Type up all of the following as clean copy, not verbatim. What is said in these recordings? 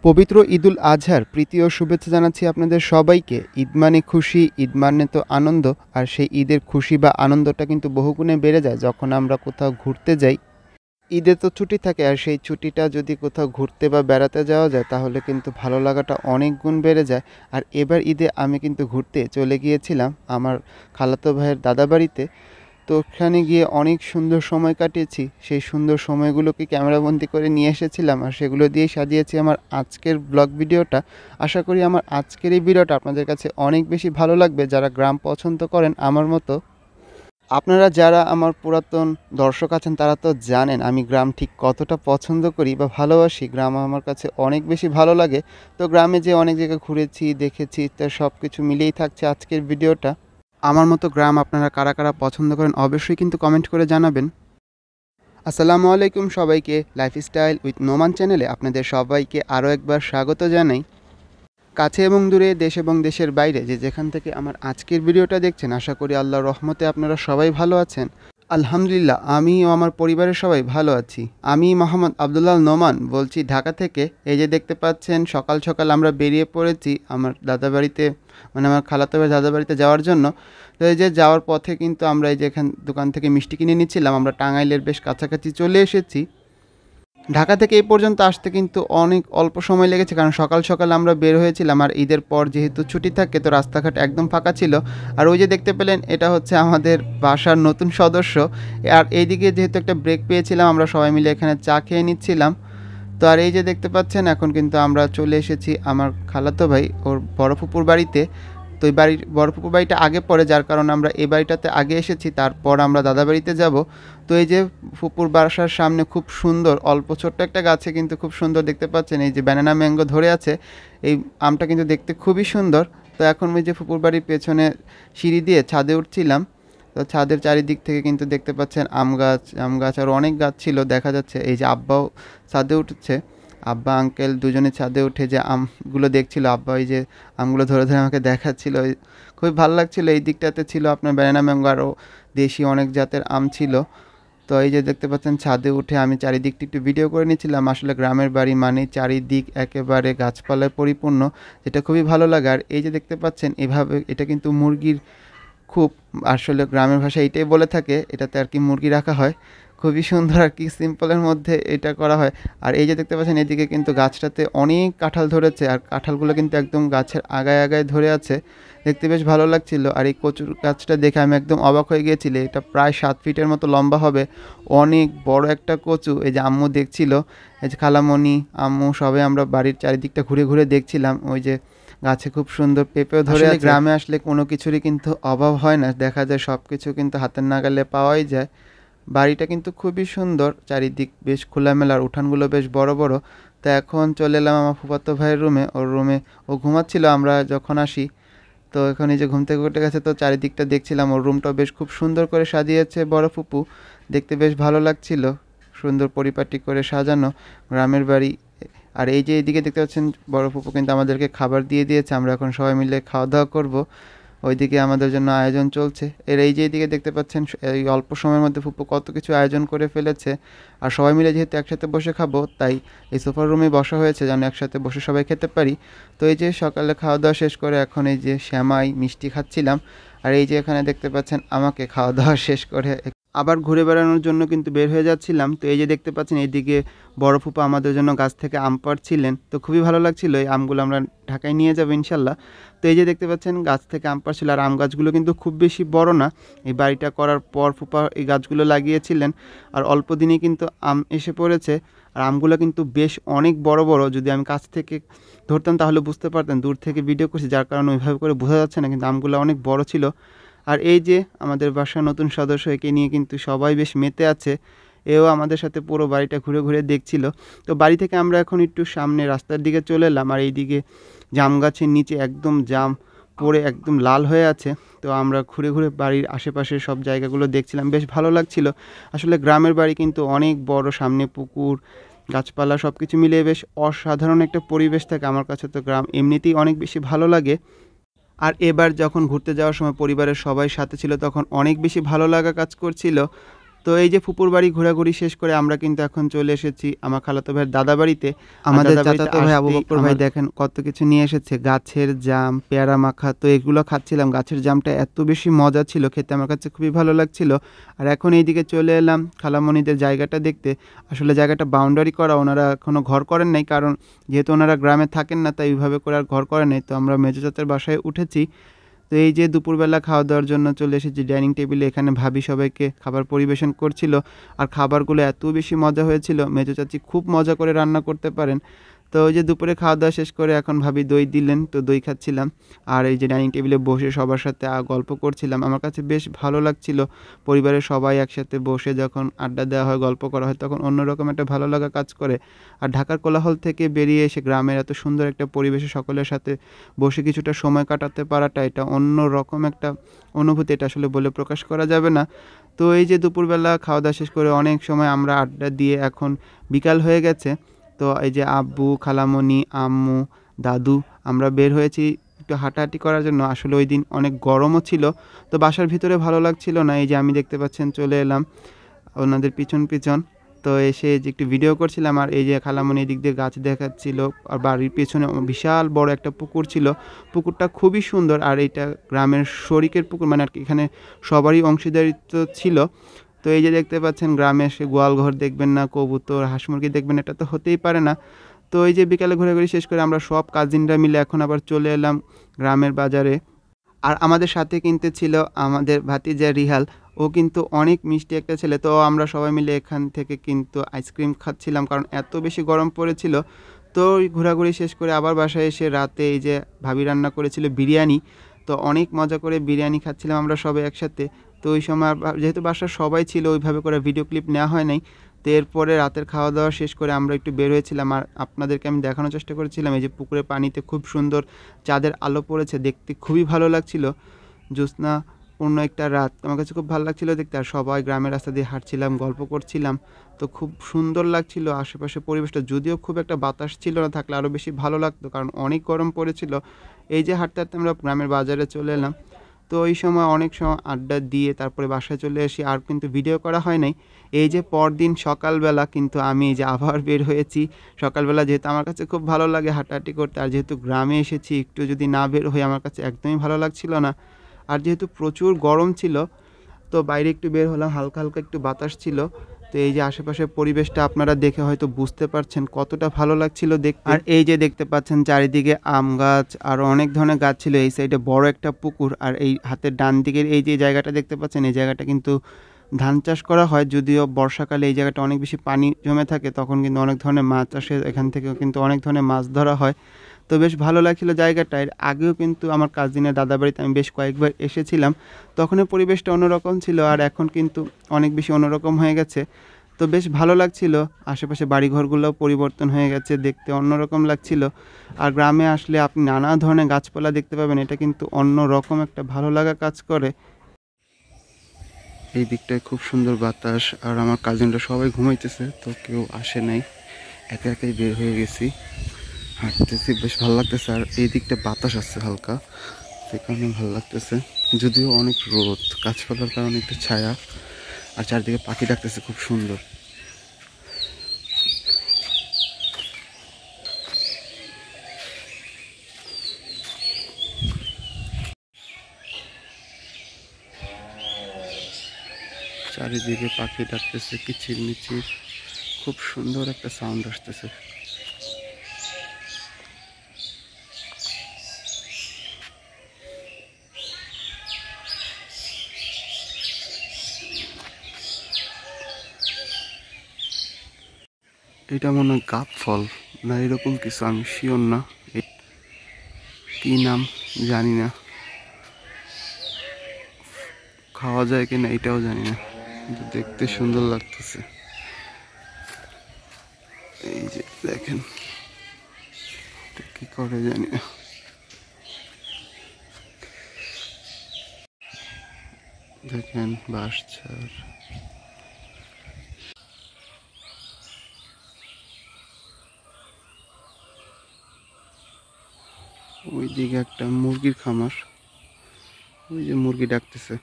পবিত্র ঈদুল আজহার প্রীতি ও শুভেচ্ছা জানাচ্ছি আপনাদের সবাইকে। ঈদ মানে খুশি, ঈদ মানে তো আনন্দ। আর সেই ঈদের খুশি বা আনন্দটা কিন্তু বহুগুণে বেড়ে যায় যখন আমরা কোথাও ঘুরতে যাই। ঈদে তো ছুটি থাকে, আর সেই ছুটিটা যদি কোথাও ঘুরতে বা বেড়াতে যাওয়া যায় তাহলে কিন্তু ভালো লাগাটা অনেক গুণ বেড়ে যায়। আর এবার ঈদে আমি কিন্তু ঘুরতে চলে গিয়েছিলাম আমার খালাতো ভাইয়ের দাদাবাড়িতে। তো ওখানে গিয়ে অনেক সুন্দর সময় কাটিয়েছি। সেই সুন্দর সময়গুলোকে ক্যামেরাবন্দি করে নিয়ে এসেছিলাম, আর সেগুলো দিয়েই সাজিয়েছি আমার আজকের ব্লগ ভিডিওটা। আশা করি আমার আজকের এই ভিডিওটা আপনাদের কাছে অনেক বেশি ভালো লাগবে, যারা গ্রাম পছন্দ করেন আমার মতো। আপনারা যারা আমার পুরাতন দর্শক আছেন তারা তো জানেন আমি গ্রাম ঠিক কতটা পছন্দ করি বা ভালোবাসি। গ্রাম আমার কাছে অনেক বেশি ভালো লাগে। তো গ্রামে যে অনেক জায়গায় ঘুরেছি, দেখেছি, তা সব কিছু মিলিয়েই থাকছে আজকের ভিডিওটা। আমার মতো গ্রাম আপনারা কারা কারা পছন্দ করেন অবশ্যই কিন্তু কমেন্ট করে জানাবেন। আসসালামু আলাইকুম সবাইকে, লাইফস্টাইল উইথ নোমান চ্যানেলে আপনাদের সবাইকে আরও একবার স্বাগত জানাই। কাছে এবং দূরে, দেশ এবং দেশের বাইরে যে যেখান থেকে আমার আজকের ভিডিওটা দেখছেন, আশা করি আল্লাহর রহমতে আপনারা সবাই ভালো আছেন। আলহামদুলিল্লাহ, আমি ও আমার পরিবারের সবাই ভালো আছি। আমি মোহাম্মদ আবদুল্লাহ নোমান বলছি ঢাকা থেকে। এই যে দেখতে পাচ্ছেন সকাল সকাল আমরা বেরিয়ে পড়েছি আমার দাদাবাড়িতে, মানে আমার খালাতো ভাই দাদাবাড়িতে যাওয়ার জন্য। তো এই যে যাওয়ার পথে কিন্তু আমরা এই যে এখান দোকান থেকে মিষ্টি কিনে নিচ্ছিলাম। আমরা টাঙ্গাইলের বেশ কাছাকাছি চলে এসেছি। ঢাকা থেকে এই পর্যন্ত আসতে কিন্তু অনেক অল্প সময় লেগেছে, কারণ সকাল সকাল আমরা বের হয়েছিলাম। আর ঈদের পর যেহেতু ছুটি থাকে তো রাস্তাঘাট একদম ফাঁকা ছিল। আর ওই যে দেখতে পেলেন এটা হচ্ছে আমাদের বাসার নতুন সদস্য। আর এইদিকে যেহেতু একটা ব্রেক পেয়েছিলাম আমরা সবাই মিলে এখানে চা খেয়ে নিচ্ছিলাম। তো আর এই যে দেখতে পাচ্ছেন এখন কিন্তু আমরা চলে এসেছি আমার খালাতো ভাই ওর বড় ফুপুর বাড়িতে। তো এই বাড়ির বড় ফুপুর বাড়িটা আগে পড়ে, যার কারণে আমরা এই বাড়িটাতে আগে এসেছি, তারপর আমরা দাদা বাড়িতে যাব। তো এই যে ফুপুর বাসার সামনে খুব সুন্দর অল্প ছোট্ট একটা গাছে কিন্তু খুব সুন্দর দেখতে পাচ্ছেন এই যে ব্যানানা ম্যাঙ্গো ধরে আছে। এই আমটা কিন্তু দেখতে খুবই সুন্দর। তো এখন ওই যে ফুপুর বাড়ির পেছনে সিঁড়ি দিয়ে ছাদে উঠছিলাম। তো ছাদের চারিদিক থেকে কিন্তু দেখতে পাচ্ছেন আম গাছ আরও অনেক গাছ ছিল দেখা যাচ্ছে। এই যে আব্বাও ছাদে উঠছে, আব্বা আঙ্কেল দুজনে ছাদে উঠে যে আমগুলো দেখছিল, আব্বা ওই যে আমগুলো ধরে ধরে আমাকে দেখাচ্ছিল। খুবই ভালো লাগছিল। এই দিকটাতে ছিল আপনার ব্যানানা ম্যাঙ্গো, আরও দেশি অনেক জাতের আম ছিল। তো এই যে দেখতে পাচ্ছেন ছাদে উঠে আমি চারিদিকটা একটু ভিডিও করে নিচ্ছিলাম। আসলে গ্রামের বাড়ি মানে চারিদিক একেবারে গাছপালায় পরিপূর্ণ, যেটা খুবই ভালো লাগে। আর এই যে দেখতে পাচ্ছেন এভাবে এটা কিন্তু মুরগির খুব, আসলে গ্রামের ভাষায় এটাই বলে থাকে, এটাতে আর কি মুরগি রাখা হয়। খুবই সুন্দর আর কি সিম্পলের মধ্যে এটা করা হয়। আর এই যে দেখতে পাচ্ছেন এদিকে কিন্তু গাছটাতে অনেক কাঁঠাল ধরেছে, আর কাঁঠালগুলো কিন্তু একদম গাছের আগায় আগায় ধরে আছে। দেখতে বেশ ভালো লাগছিল। আর এই কচুর গাছটা দেখে আমি একদম অবাক হয়ে গিয়েছিল। এটা প্রায় 7 ফিটের মতো লম্বা হবে, অনেক বড় একটা কচু। এই যে আম্মু দেখছিল, এই যে খালামণি আম্মু সবাই আমরা বাড়ির চারিদিকটা ঘুরে ঘুরে দেখছিলাম। ওই যে গাছে খুব সুন্দর পেঁপেও ধরে আছে। গ্রামে আসলে কোনো কিছুরই কিন্তু অভাব হয় না, দেখা যায় সব কিছু কিন্তু হাতের নাগালে পাওয়াই যায়। বাড়িটা কিন্তু খুবই সুন্দর, চারিদিক বেশ খোলামেলা, আর উঠানগুলো বেশ বড় বড়। তো এখন চলে এলাম আমার ফুফাতো ভাইয়ের রুমে। ওর রুমে ও ঘুমাচ্ছিল আমরা যখন আসি। তো এখন এই যে ঘুম থেকে উঠে গেছে, তো চারিদিকটা দেখছিলাম। ওর রুমটাও বেশ খুব সুন্দর করে সাজিয়েছে বড় ফুপু, দেখতে বেশ ভালো লাগছিল। সুন্দর পরিপাটি করে সাজানো গ্রামের বাড়ি। আর এই যে এইদিকে দেখতে পাচ্ছেন বড় ফুপু কিন্তু আমাদেরকে খাবার দিয়ে দিয়েছে, আমরা এখন সবাই মিলে খাওয়া দাওয়া করব। ওইদিকে আমাদের জন্য আয়োজন চলছে। এই যে এইদিকে দেখতে পাচ্ছেন এই অল্প সময়ের মধ্যে ফুপু কত কিছু আয়োজন করে ফেলেছে। আর সবাই মিলে যেহেতু একসাথে বসে খাবো, তাই এই সোফার রুমে বসা হয়েছে যেন একসাথে বসে সবাই খেতে পারি। তো এই যে সকালে খাওয়া দাওয়া শেষ করে এখন এই যে শ্যামাই মিষ্টি খাচ্ছিলাম। আর এই যে এখানে দেখতে পাচ্ছেন আমাকে খাওয়া দাওয়া শেষ করে আবার ঘুরে বেড়ানোর জন্য কিন্তু বের হয়ে যাচ্ছিলাম। তো এই যে দেখতে পাচ্ছেন এইদিকে বড় ফুপা আমাদের জন্য গাছ থেকে আম পাড়ছিলেন। তো খুবই ভালো লাগছিল। এই আমগুলো আমরা ঢাকায় নিয়ে যাবো ইনশাল্লাহ। তো এই যে দেখতে পাচ্ছেন গাছ থেকে আম পাড়ছিল, আর আম গাছগুলো কিন্তু খুব বেশি বড় না। এই বাড়িটা করার পর ফুপা এই গাছগুলো লাগিয়েছিলেন, আর অল্প দিনেই কিন্তু আম এসে পড়েছে। আর আমগুলো কিন্তু বেশ অনেক বড় বড়, যদি আমি কাছ থেকে ধরতাম তাহলে বুঝতে পারতেন। দূর থেকে ভিডিও করছি যার কারণে ওইভাবে করে বোঝা যাচ্ছে না, কিন্তু আমগুলো অনেক বড় ছিল। আর এই যে আমাদের বাসার নতুন সদস্য, একে নিয়ে কিন্তু সবাই বেশ মেতে আছে। এও আমাদের সাথে পুরো বাড়িটা ঘুরে ঘুরে দেখছিল। তো বাড়ি থেকে আমরা এখন একটু সামনে রাস্তার দিকে চলে এলাম। আর এইদিকে জাম গাছের নিচে একদম জাম পড়ে একদম লাল হয়ে আছে। তো আমরা ঘুরে ঘুরে বাড়ির আশেপাশের সব জায়গাগুলো দেখছিলাম, বেশ ভালো লাগছিল। আসলে গ্রামের বাড়ি কিন্তু অনেক বড়, সামনে পুকুর, গাছপালা সব কিছু মিলিয়ে বেশ অসাধারণ একটা পরিবেশ থাকে। আমার কাছে তো গ্রাম এমনিতেই অনেক বেশি ভালো লাগে। আর এবার যখন ঘুরতে যাওয়ার সময় পরিবারের সবাই সাথে ছিল তখন অনেক বেশি ভালো লাগা কাজ করছিল। তো এই যে ফুপুর বাড়ি ঘোরাঘুরি শেষ করে আমরা কিন্তু এখন চলে এসেছি আমার খালাতো ভাইয়ের দাদা বাড়িতে। আমাদের চাচাতো ভাই আবু বকর ভাই দেখেন কত কিছু নিয়ে এসেছে, গাছের জাম, পেয়ারা মাখা। তো এগুলো খাচ্ছিলাম, গাছের জামটা এত বেশি মজা ছিল খেতে, আমার কাছে খুবই ভালো লাগছিল। আর এখন এইদিকে চলে এলাম খালামণিদের জায়গাটা দেখতে। আসলে জায়গাটা বাউন্ডারি করা, ওনারা এখনও ঘর করেন নাই, কারণ যেহেতু ওনারা গ্রামে থাকেন না তাই এইভাবে করে আর ঘর করেন নাই। তো আমরা মেজো চাচার বাসায় উঠেছি। তো এই যে দুপুরবেলা খাওয়া দাওয়ার জন্য চলে এসেছি ডাইনিং টেবিলে, এখানে ভাবি সবাইকে খাবার পরিবেশন করছিল। আর খাবারগুলো এত বেশি মজা হয়েছিল, মেজো চাচি খুব মজা করে রান্না করতে পারেন। তো ওই যে দুপুরে খাওয়া দাওয়া শেষ করে এখন ভাবি দই দিলেন, তো দই খাচ্ছিলাম। আর এই যে ডাইনিং টেবিলে বসে সবার সাথে গল্প করছিলাম, আমার কাছে বেশ ভালো লাগছিল। পরিবারের সবাই একসাথে বসে যখন আড্ডা দেওয়া হয়, গল্প করা হয়, তখন অন্যরকম একটা ভালো লাগা কাজ করে। আর ঢাকার কোলাহল থেকে বেরিয়ে এসে গ্রামের এত সুন্দর একটা পরিবেশে সকলের সাথে বসে কিছুটা সময় কাটাতে পারাটা, এটা অন্য রকম একটা অনুভূতি, এটা আসলে বলে প্রকাশ করা যাবে না। তো এই যে দুপুরবেলা খাওয়া দাওয়া শেষ করে অনেক সময় আমরা আড্ডা দিয়ে এখন বিকাল হয়ে গেছে। তো এই যে আব্বু, খালামণি, আম্মু, দাদু, আমরা বের হয়েছি একটু হাঁটাহাঁটি করার জন্য। আসলে ওই দিন অনেক গরমও ছিল, তো বাসার ভিতরে ভালো লাগছিল না। এই যে আমি দেখতে পাচ্ছেন চলে এলাম ওনাদের পিছন পিছন। তো এসে যে একটু ভিডিও করছিলাম, আর এই যে খালামণি এদিক দিয়ে গাছ দেখাচ্ছিল। আর বাড়ির পেছনে বিশাল বড় একটা পুকুর ছিল, পুকুরটা খুবই সুন্দর। আর এটা গ্রামের শরিকের পুকুর, মানে আর কি এখানে সবারই অংশীদারিত্ব ছিল। তো এই যে দেখতে পাচ্ছেন গ্রামে এসে গোয়াল ঘর দেখবেন না, কবুতর, হাঁস মুরগি দেখবেন, এটা তো হতেই পারে না। তো এই যে বিকালে ঘোরাঘুরি শেষ করে আমরা সব কাজিনরা মিলে এখন আবার চলে এলাম গ্রামের বাজারে। আর আমাদের সাথে কিন্তু ছিল আমাদের ভাতিজা রিহাল, ও কিন্তু অনেক মিষ্টি একটা ছেলে। তো আমরা সবাই মিলে এখান থেকে কিন্তু আইসক্রিম খাচ্ছিলাম, কারণ এত বেশি গরম পড়েছিল। তো ওই ঘোরাঘুরি শেষ করে আবার বাসায় এসে রাতে এই যে ভাবি রান্না করেছিল বিরিয়ানি, তো অনেক মজা করে বিরিয়ানি খাচ্ছিলাম আমরা সবাই একসাথে। তো ওই সময় যেহেতু বাসার সবাই ছিল, ওইভাবে করে ভিডিও ক্লিপ নেওয়া হয় নাই। তো এরপরে রাতের খাওয়া দাওয়া শেষ করে আমরা একটু বের হয়েছিলাম, আর আপনাদেরকে আমি দেখানোর চেষ্টা করেছিলাম এই যে পুকুরের পানিতে খুব সুন্দর চাঁদের আলো পড়েছে, দেখতে খুবই ভালো লাগছিল। জ্যোৎস্নাপূর্ণ একটা রাত, আমার কাছে খুব ভালো লাগছিল দেখতে। আর সবাই গ্রামের রাস্তা দিয়ে হাঁটছিলাম, গল্প করছিলাম, তো খুব সুন্দর লাগছিল আশেপাশে পরিবেশটা। যদিও খুব একটা বাতাস ছিল না, থাকলে আরও বেশি ভালো লাগতো, কারণ অনেক গরম পড়েছিল। এই যে হাঁটতে হাঁটতে আমরা গ্রামের বাজারে চলে এলাম। তো এই সময় অনেক সময় আড্ডা দিয়ে তারপরে বাসায় চলে আসি, আর কিন্তু ভিডিও করা হয় নাই। এই যে পরদিন সকালবেলা কিন্তু আমি এই যে আবার বের হয়েছি সকালবেলা, যেহেতু আমার কাছে খুব ভালো লাগে হাঁটাহাঁটি করতে। আর যেহেতু গ্রামে এসেছি, একটু যদি না বের হই আমার কাছে একদমই ভালো লাগছিল না। আর যেহেতু প্রচুর গরম ছিল, তো বাইরে একটু বের হলাম, হালকা হালকা একটু বাতাস ছিল। তো এই যে আশেপাশের পরিবেশটা আপনারা দেখে হয়তো বুঝতে পারছেন কতটা ভালো লাগছিল দেখতে। আর এই যে দেখতে পাচ্ছেন চারিদিকে আম গাছ, আর অনেক ধরনের গাছ ছিল। এই সাইডে বড় একটা পুকুর, আর এই হাতের ডান দিকের এই যে জায়গাটা দেখতে পাচ্ছেন, এই জায়গাটা কিন্তু ধান চাষ করা হয়। যদিও বর্ষাকালে এই জায়গাটা অনেক বেশি পানি জমে থাকে, তখন কিন্তু অনেক ধরনের মাছ আসে, এখান থেকেও কিন্তু অনেক ধরনের মাছ ধরা হয়। তো বেশ ভালো লাগছিল জায়গাটা। এর আগেও কিন্তু আমার কাজিনের দাদা বাড়িতে আমি বেশ কয়েকবার এসেছিলাম, তখনের পরিবেশটা অন্যরকম ছিল, আর এখন কিন্তু অনেক বেশি অন্যরকম হয়ে গেছে। তো বেশ ভালো লাগছিল, আশেপাশে বাড়িঘরগুলোও পরিবর্তন হয়ে গেছে, দেখতে অন্যরকম লাগছিল। আর গ্রামে আসলে আপনি নানা ধরনের গাছপালা দেখতে পাবেন, এটা কিন্তু অন্যরকম একটা ভালো লাগা কাজ করে। এই দিকটায় খুব সুন্দর বাতাস, আর আমার কাজিনরা সবাই ঘুমাইতেছে, তো কেউ আসে নাই, একা একাই বের হয়ে গেছি, হাঁটতেছি, বেশ ভালো লাগতেছে। আর এই দিকটা বাতাস আসছে হালকা, সে কারণে ভালো লাগতেছে। যদিও অনেক রোদ, গাছপালার কারণে একটু ছায়া, আর চারদিকে পাখি ডাকতেছে খুব সুন্দর। চারিদিকে পাখি ডাকতেছে কিচির মিচির, খুব সুন্দর একটা সাউন্ড আসতেছে। এটা মনে হয় গাব ফল না, এরকম কিছু, আমি শিওর না, কি নাম জানি না, খাওয়া যায় কিনা এটাও জানি না, কিন্তু দেখতে সুন্দর লাগতেছে। এই যে দেখেন কি করে জানি না। দেখেন বাঁশঝাড়, ওইদিকে একটা মুরগির খামার, ওই যে মুরগি ডাকতেছে।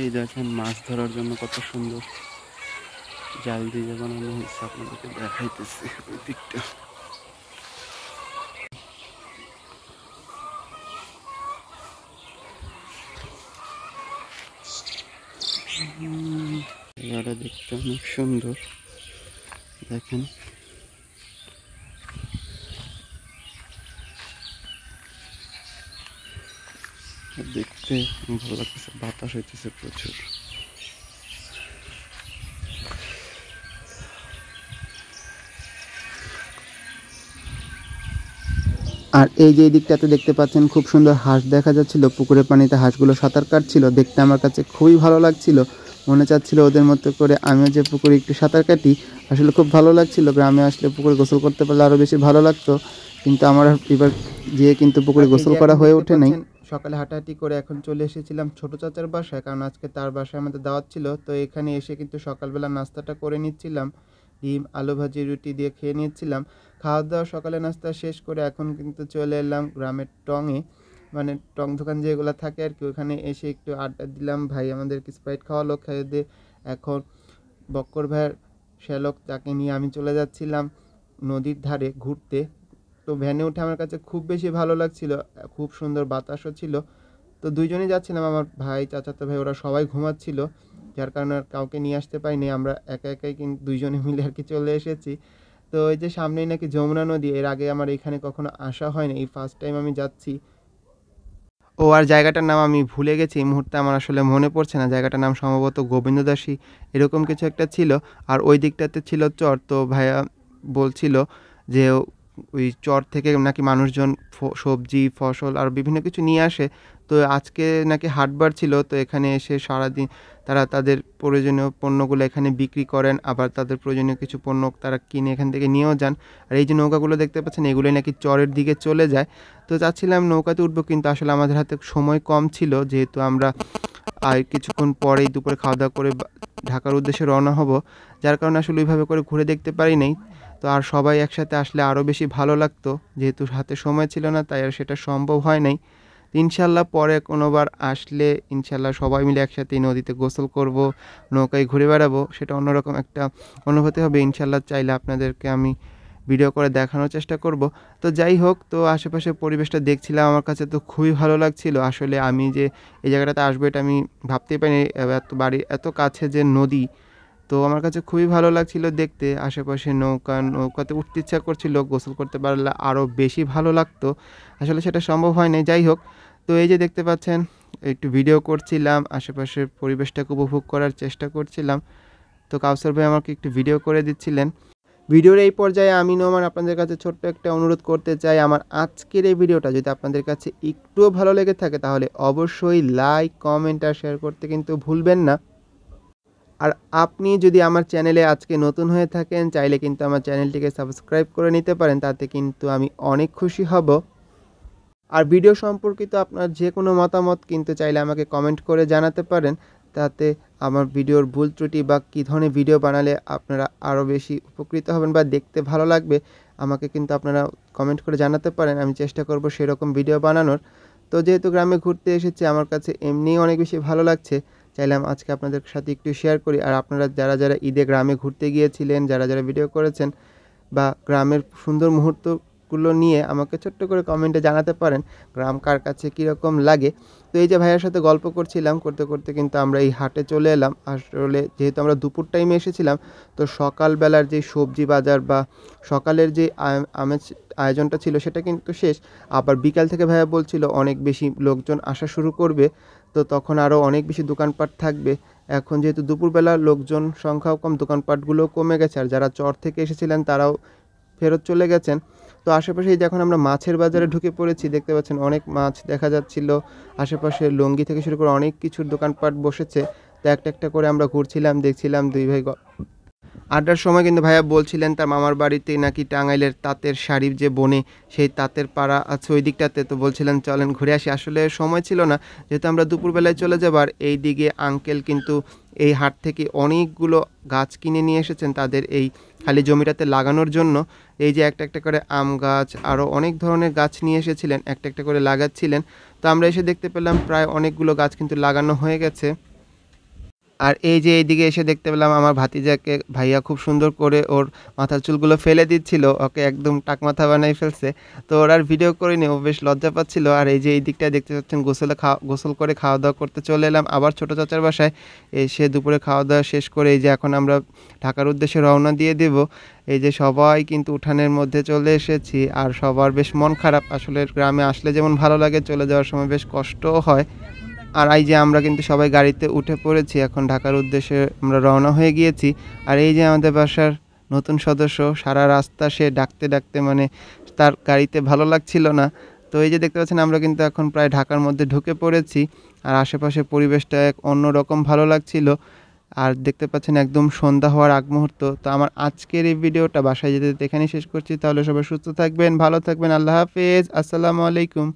এই দেখেন মাছ ধরার জন্য কত সুন্দর জাল দিয়ে বানানো হয়েছে, আপনাদেরকে দেখাইতেছি ওই দিকটা। জায়গাটা দেখতে অনেক সুন্দর, দেখেন। দেখতে ভালো লাগতেছে, বাতাস হইতেছে প্রচুর। আর এই যে এই দিকটাতে দেখতে পাচ্ছেন খুব সুন্দর হাঁস দেখা যাচ্ছিল, পুকুরের পানিতে হাঁসগুলো সাঁতার কাটছিল, দেখতে আমার কাছে খুবই ভালো লাগছিল। মনে চাচ্ছিল ওদের মতো করে আমিও যে পুকুরে একটু সাঁতার কাটি। আসলে খুব ভালো লাগছিল, গ্রামে আসলে পুকুরে গোসল করতে পারলে আরও বেশি ভালো লাগতো, কিন্তু আমার এবার গিয়ে কিন্তু পুকুরে গোসল করা হয়ে ওঠে নাই। সকালে হাঁটাহাঁটি করে এখন চলে এসেছিলাম ছোট চাচার বাসায়, কারণ আজকে তার বাসায় আমাদের দাওয়াত ছিল। তো এখানে এসে কিন্তু সকালবেলা নাস্তাটা করে নিচ্ছিলাম, ডিম আলু ভাজি রুটি দিয়ে খেয়ে নিচ্ছিলাম। খাওয়া দাওয়া সকালে নাস্তা শেষ করে এখন কিন্তু চলে এলাম গ্রামের টঙে, মানে টং দোকান যেগুলো থাকে আর কি, ওখানে এসে একটু আড্ডা দিলাম। ভাই আমাদেরকে স্প্রাইট খাওয়ালো, খেয়ে দিয়ে এখন বক্কর ভাইয়ের শ্যালক তাকে নিয়ে আমি চলে যাচ্ছিলাম নদীর ধারে ঘুরতে। তো ভ্যানে উঠে আমার কাছে খুব বেশি ভালো লাগছিল, খুব সুন্দর বাতাসও ছিল। তো দুইজনেই যাচ্ছিলাম, আমার ভাই চাচাতো ভাই ওরা সবাই ঘুমাচ্ছিল, যার কারণে আর কাউকে নিয়ে আসতে পারিনি, আমরা একা একাই কিন্তু দুইজনে মিলে আর কি চলে এসেছি। তো এই যে সামনেই নাকি যমুনা নদী, এর আগে আমার এখানে কখনো আসা হয়নি, এই ফার্স্ট টাইম আমি যাচ্ছি। ও আর জায়গাটার নাম আমি ভুলে গেছি, এই মুহূর্তে আমার আসলে মনে পড়ছে না। জায়গাটার নাম সম্ভবত গোবিন্দদাসী এরকম কিছু একটা ছিল, আর ওই দিকটাতে ছিল চর। তো ভাইয়া বলছিল যে ওই চর থেকে নাকি মানুষজন সবজি ফসল আর বিভিন্ন কিছু নিয়ে আসে। তো আজকে নাকি হাটবার ছিল, তো এখানে এসে সারাদিন তারা তাদের প্রয়োজনীয় পণ্যগুলো এখানে বিক্রি করেন, আবার তাদের প্রয়োজনীয় কিছু পণ্য তারা কিনে এখান থেকে নিয়েও যান। আর এই যে নৌকাগুলো দেখতে পাচ্ছেন, এগুলোই নাকি চরের দিকে চলে যায়। তো চাচ্ছিলাম নৌকাতে উঠবো, কিন্তু আসলে আমাদের হাতে সময় কম ছিল, যেহেতু আমরা আর কিছুক্ষণ পরেই দুপুরে খাওয়া দাওয়া করে ঢাকার উদ্দেশ্যে রওনা হব, যার কারণে আসলে ওইভাবে করে ঘুরে দেখতে পারি নাই। তো আর সবাই একসাথে আসলে আরও বেশি ভালো লাগতো, যেহেতু হাতে সময় ছিল না তাই আর সেটা সম্ভব হয় নাই। ইনশাল্লাহ পরে কোনোবার আসলে ইনশাল্লাহ সবাই মিলে একসাথে নদীতে গোসল করব, নৌকায় ঘুরে বেড়াবো, সেটা অন্যরকম একটা অনুভূতি হবে। ইনশাল্লাহ চাইলে আপনাদেরকে আমি ভিডিও করে দেখানোর চেষ্টা করব। তো যাই হোক, তো আশেপাশে পরিবেশটা দেখছিলাম, আমার কাছে তো খুবই ভালো লাগছিল। আসলে আমি যে এই জায়গাটাতে আসবো এটা আমি ভাবতেই পারিনি, এত বাড়ি এত কাছে যে নদী। তো আমার কাছে খুবই ভালো লাগছিল দেখতে, আশেপাশে নৌকাতে উঠতে ইচ্ছা করছিল, গোসল করতে পারলে আরও বেশি ভালো লাগতো। আসলে সেটা সম্ভব হয় নাই। যাই হোক, তো এই যে দেখতে পাচ্ছেন একটু ভিডিও করছিলাম, আশেপাশের পরিবেশটাকে উপভোগ করার চেষ্টা করছিলাম। তো কাউসার ভাই আমাকে একটু ভিডিও করে দিচ্ছিলেন। ভিডিওর এই পর্যায়ে আমি নোমান আপনাদের কাছে ছোট্ট একটা অনুরোধ করতে চাই, আমার আজকের এই ভিডিওটা যদি আপনাদের কাছে একটুও ভালো লেগে থাকে তাহলে অবশ্যই লাইক কমেন্ট আর শেয়ার করতে কিন্তু ভুলবেন না। আর আপনি যদি আমার চ্যানেলে আজকে নতুন হয়ে থাকেন চাইলে কিন্তু আমার চ্যানেলটিকে সাবস্ক্রাইব করে নিতে পারেন, তাতে কিন্তু আমি অনেক খুশি হব। আর ভিডিও সম্পর্কিত আপনার যে কোনো মতামত কিন্তু চাইলে আমাকে কমেন্ট করে জানাতে পারেন, তাতে আমার ভিডিওর ভুল ত্রুটি বা কী ধরনের ভিডিও বানালে আপনারা আরও বেশি উপকৃত হবেন বা দেখতে ভালো লাগবে আমাকে কিন্তু আপনারা কমেন্ট করে জানাতে পারেন, আমি চেষ্টা করব সেরকম ভিডিও বানানোর। তো যেহেতু গ্রামে ঘুরতে এসেছি আমার কাছে এমনিই অনেক বেশি ভালো লাগছে, চাইলাম আজকে আপনাদের সাথে একটু শেয়ার করি। আর আপনারা যারা যারা ঈদে গ্রামে ঘুরতে গিয়েছিলেন, যারা যারা ভিডিও করেছেন বা গ্রামের সুন্দর মুহূর্তগুলো নিয়ে আমাকে ছোট্ট করে কমেন্টে জানাতে পারেন গ্রাম কার কাছে কীরকম লাগে। তো এই যে ভাইয়ের সাথে গল্প করছিলাম, করতে করতে কিন্তু আমরা এই হাটে চলে এলাম। আসলে যেহেতু আমরা দুপুর টাইমে এসেছিলাম, তো সকালবেলার যে সবজি বাজার বা সকালের যে আমেজ আয়োজনটা ছিল সেটা কিন্তু শেষ। আবার বিকাল থেকে ভাইয়া বলছিল অনেক বেশি লোকজন আসা শুরু করবে, তো তখন আরও অনেক বেশি দোকানপাট থাকবে। এখন যেহেতু দুপুরবেলা লোকজন সংখ্যাও কম, দোকানপাটগুলোও কমে গেছে, আর যারা চর থেকে এসেছিলেন তারাও ফেরত চলে গেছেন। তো আশেপাশে এই যখন আমরা মাছের বাজারে ঢুকে পড়েছি, দেখতে পাচ্ছেন অনেক মাছ দেখা যাচ্ছিল, আশেপাশে লুঙ্গি থেকে শুরু করে অনেক কিছুর দোকানপাট বসেছে। তো একটা একটা করে আমরা ঘুরছিলাম, দেখছিলাম। দুই ভাই আড্ডার সময় কিন্তু ভাইয়া বলছিলেন তার মামার বাড়িতে নাকি টাঙ্গাইলের তাঁতের শাড়ি যে বনে সেই তাঁতের পাড়া আছে ওই দিকটাতে, তো বলছিলেন চলেন ঘুরে আসি। আসলে সময় ছিল না, যেহেতু আমরা দুপুরবেলায় চলে যাবার। এই দিকে আঙ্কেল কিন্তু এই হাট থেকে অনেকগুলো গাছ কিনে নিয়ে এসেছেন তাদের এই খালি জমিটাতে লাগানোর জন্য। এই যে একটা একটা করে আম গাছ আরও অনেক ধরনের গাছ নিয়ে এসেছিলেন, একটা একটা করে লাগাচ্ছিলেন। তো আমরা এসে দেখতে পেলাম প্রায় অনেকগুলো গাছ কিন্তু লাগানো হয়ে গেছে। আর এই যে এইদিকে এসে দেখতে পেলাম আমার ভাতিজাকে ভাইয়া খুব সুন্দর করে ওর মাথার চুলগুলো ফেলে দিচ্ছিল। ওকে একদম টাকমাথা বানায় ফেলছে। তো ওর আর ভিডিও করিনি। ও বেশ লজ্জা পাচ্ছিল। আর এই যে এই দিকটায় দেখতে পাচ্ছেন গোসল করে খাওয়া-দাওয়া করতে চলে এলাম আবার ছোট চাচার বাসায়। এসে দুপুরে খাওয়া-দাওয়া শেষ করে এই যে এখন আমরা ঢাকার উদ্দেশ্যে রওনা দিয়ে দিব। এই যে সবাই কিন্তু উঠানের মধ্যে চলে এসেছি। আর সবার বেশ মন খারাপ। আসলে গ্রামে আসলে যেমন ভালো লাগে চলে যাওয়ার সময় বেশ কষ্টও হয়। আর এই যে আমরা কিন্তু সবাই গাড়িতে উঠে পড়েছি। এখন ঢাকার উদ্দেশ্যে আমরা রওনা হয়ে গিয়েছি। আর এই যে আমাদের বাসার নতুন সদস্য সারা রাস্তা সে ডাকতে মানে তার গাড়িতে ভালো লাগছিল না। তো এই যে দেখতে পাচ্ছেন আমরা কিন্তু এখন প্রায় ঢাকার মধ্যে ঢুকে পড়েছি। আর আশেপাশের পরিবেশটা এক অন্যরকম ভালো লাগছিল। আর দেখতে পাচ্ছেন একদম সন্ধ্যা হওয়ার আগ মুহূর্ত। তো আমার আজকের এই ভিডিওটা বাসায় যেতে এখানেই শেষ করছি। তাহলে সবাই সুস্থ থাকবেন, ভালো থাকবেন। আল্লাহ হাফেজ। আসসালামু আলাইকুম।